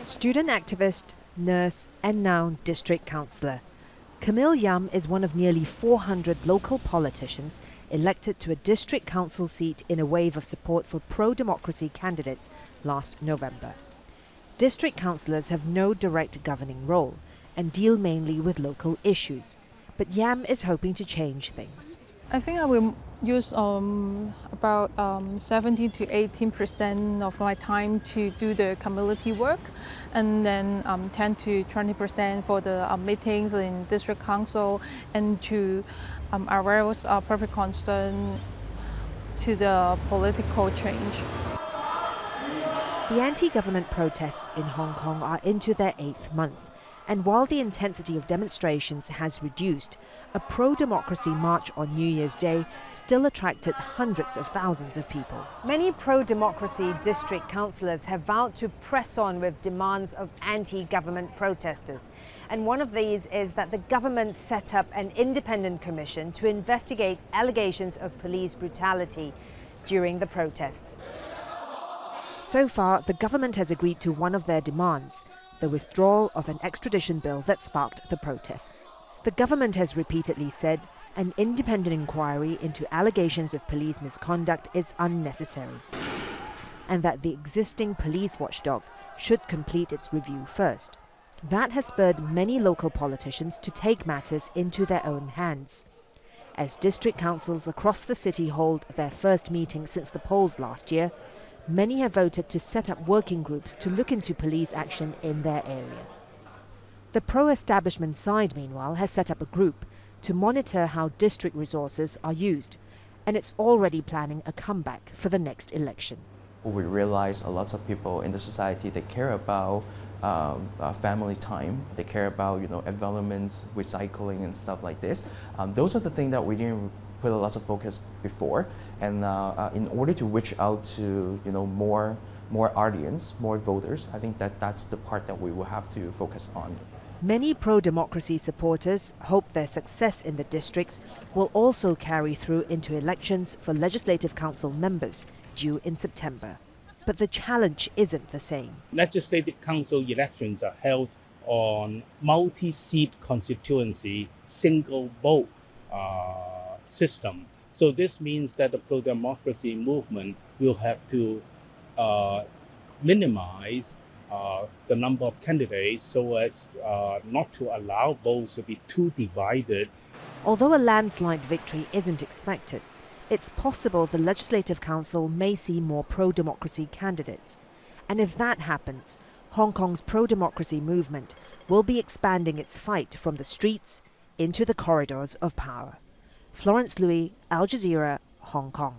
Student activist, nurse and now district councillor. CAMILLE Yam is one of nearly 400 local politicians elected to a district council seat in a wave of support for pro-democracy candidates last November. District councillors have no direct governing role and deal mainly with local issues, but Yam is hoping to change things. I think I will use about 70 to 18% of my time to do the community work, and then 10 to 20% for the meetings in district council and to arouse public concern to the political change. The anti-government protests in Hong Kong are into their 8th month, and while the intensity of demonstrations has reduced, a pro-democracy march on New Year's Day still attracted hundreds of thousands of people. Many pro-democracy district councillors have vowed to press on with demands of anti-government protesters. And one of these is that the government set up an independent commission to investigate allegations of police brutality during the protests. So far, the government has agreed to one of their demands, the withdrawal of an extradition bill that sparked the protests. The government has repeatedly said an independent inquiry into allegations of police misconduct is unnecessary, and that the existing police watchdog should complete its review first. That has spurred many local politicians to take matters into their own hands. As district councils across the city hold their first meeting since the polls last year, many have voted to set up working groups to look into police action in their area. The pro-establishment side, meanwhile, has set up a group to monitor how district resources are used, and it's already planning a comeback for the next election. We realize a lot of people in the society, they care about family time, they care about environments, recycling and stuff like this. Those are the things that we didn't put a lot of focus before, and in order to reach out to more audience, more voters, I think that's the part that we will have to focus on. Many pro-democracy supporters hope their success in the districts will also carry through into elections for Legislative Council members due in September. But the challenge isn't the same. Legislative Council elections are held on multi-seat constituency, single vote system. So this means that the pro-democracy movement will have to minimize the number of candidates so as not to allow votes to be too divided. Although a landslide victory isn't expected, it's possible the Legislative Council may see more pro-democracy candidates. And if that happens, Hong Kong's pro-democracy movement will be expanding its fight from the streets into the corridors of power. Florence, Looi, Aljazeera, Hong Kong.